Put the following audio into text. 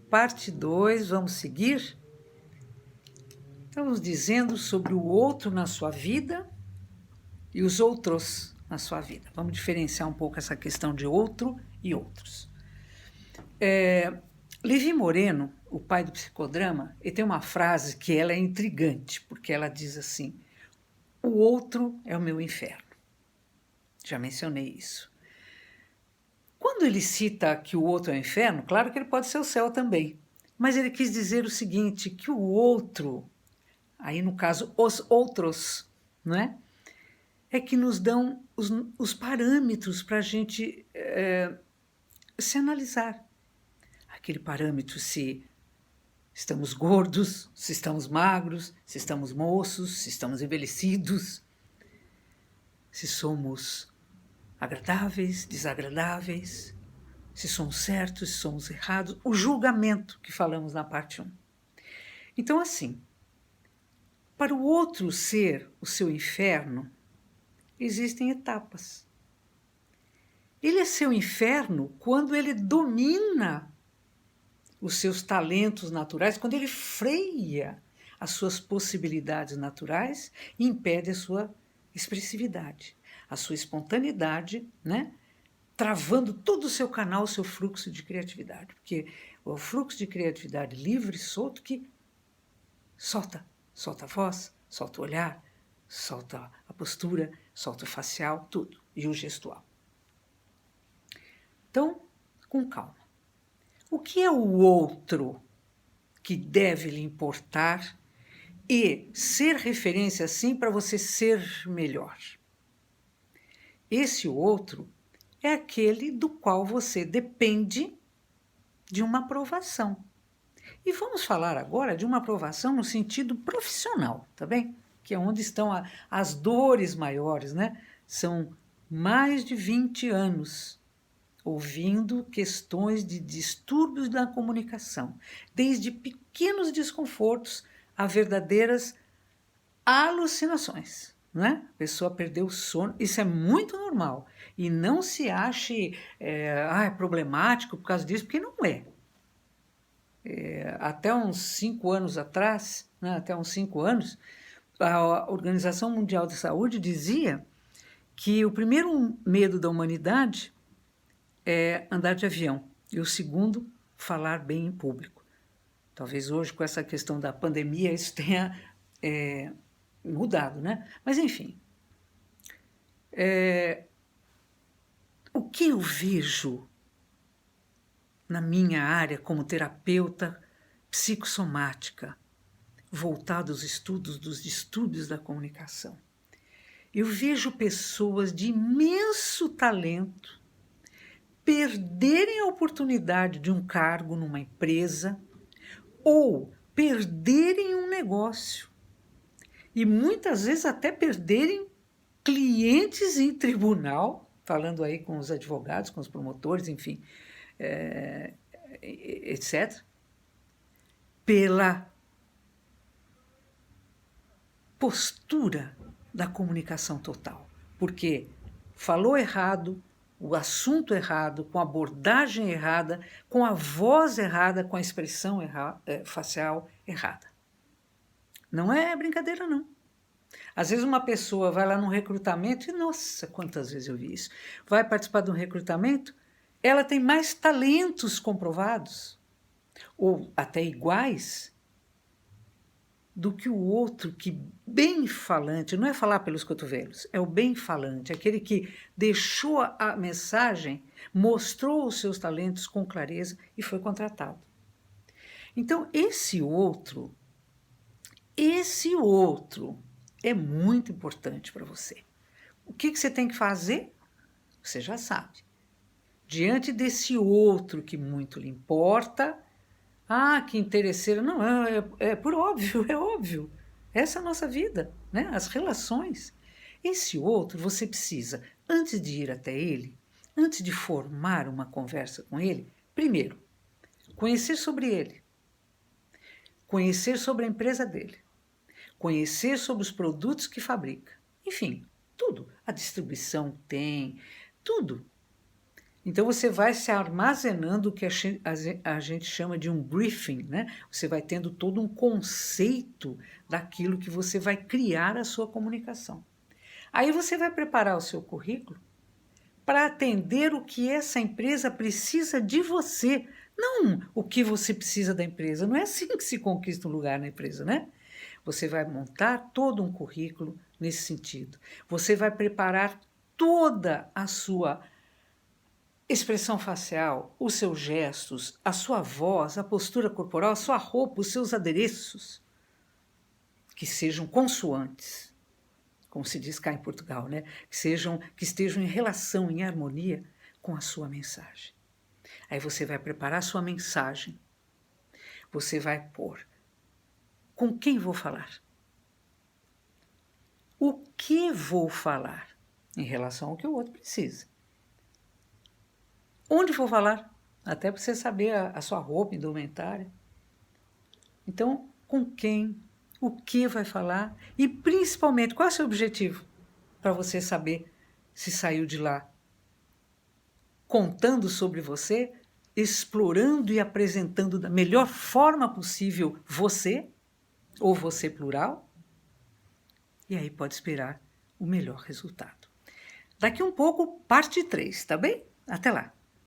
parte 2, vamos seguir? Estamos dizendo sobre o outro na sua vida e os outros na sua vida. Vamos diferenciar um pouco essa questão de outro e outros. Levi Moreno, o pai do psicodrama, ele tem uma frase que ela é intrigante, porque ela diz assim: o outro é o meu inferno. Já mencionei isso. Quando ele cita que o outro é o inferno, claro que ele pode ser o céu também, mas ele quis dizer o seguinte, que o outro, aí no caso os outros, não é? É que nos dão os parâmetros para a gente se analisar. Aquele parâmetro se estamos gordos, se estamos magros, se estamos moços, se estamos envelhecidos, se somos agradáveis, desagradáveis, se somos certos, se somos errados, o julgamento que falamos na parte 1. Então, assim, para o outro ser o seu inferno, existem etapas. Ele é seu inferno quando ele domina os seus talentos naturais, quando ele freia as suas possibilidades naturais e impede a sua expressividade, a sua espontaneidade, né? Travando todo o seu canal, o seu fluxo de criatividade. Porque o fluxo de criatividade livre e solto que solta a voz, solta o olhar, solta a postura, solta o facial, tudo, e o gestual. Então, com calma. O que é o outro que deve lhe importar e ser referência, sim, para você ser melhor? Esse outro é aquele do qual você depende de uma aprovação. E vamos falar agora de uma aprovação no sentido profissional, tá bem? Que é onde estão as dores maiores, né? São mais de 20 anos ouvindo questões de distúrbios da comunicação, desde pequenos desconfortos a verdadeiras alucinações. Né? A pessoa perdeu o sono, isso é muito normal. E não se ache é problemático por causa disso, porque não é. Até uns 5 anos atrás, né, a Organização Mundial da Saúde dizia que o primeiro medo da humanidade é andar de avião e o segundo, falar bem em público. Talvez hoje, com essa questão da pandemia, isso tenha mudado, né? Mas, enfim, o que eu vejo na minha área como terapeuta psicossomática, voltado aos estudos dos distúrbios da comunicação, eu vejo pessoas de imenso talento perderem a oportunidade de um cargo numa empresa ou perderem um negócio e muitas vezes até perderem clientes em tribunal, falando aí com os advogados, com os promotores, enfim, etc., pela postura da comunicação total. Porque falou errado, o assunto errado, com a abordagem errada, com a voz errada, com a expressão facial errada. Não é brincadeira, não. Às vezes uma pessoa vai lá num recrutamento e, nossa, quantas vezes eu vi isso, vai participar de um recrutamento, ela tem mais talentos comprovados, ou até iguais, do que o outro que bem falante, não é falar pelos cotovelos, é o bem falante, aquele que deixou a mensagem, mostrou os seus talentos com clareza e foi contratado. Então, esse outro é muito importante para você. O que você tem que fazer? Você já sabe. Diante desse outro que muito lhe importa, que interesseiro. Não, por óbvio, é óbvio. Essa é a nossa vida, né? As relações. Esse outro, você precisa, antes de ir até ele, antes de formar uma conversa com ele, primeiro, conhecer sobre ele, conhecer sobre a empresa dele, conhecer sobre os produtos que fabrica, enfim, tudo. A distribuição tem, tudo. Então, você vai se armazenando o que a gente chama de um briefing, né? Você vai tendo todo um conceito daquilo que você vai criar a sua comunicação. Aí você vai preparar o seu currículo para atender o que essa empresa precisa de você, não o que você precisa da empresa. Não é assim que se conquista um lugar na empresa, né? Você vai montar todo um currículo nesse sentido. Você vai preparar toda a sua expressão facial, os seus gestos, a sua voz, a postura corporal, a sua roupa, os seus adereços, que sejam consoantes, como se diz cá em Portugal, né? Que estejam em relação, em harmonia com a sua mensagem. Aí você vai preparar a sua mensagem. Você vai pôr com quem vou falar? O que vou falar em relação ao que o outro precisa? Onde vou falar? Até para você saber a sua roupa, indumentária. Então, com quem, o que vai falar e, principalmente, qual é o seu objetivo? Para você saber se saiu de lá contando sobre você, explorando e apresentando da melhor forma possível você, ou você plural, e aí pode esperar o melhor resultado. Daqui um pouco, parte 3, tá bem? Até lá!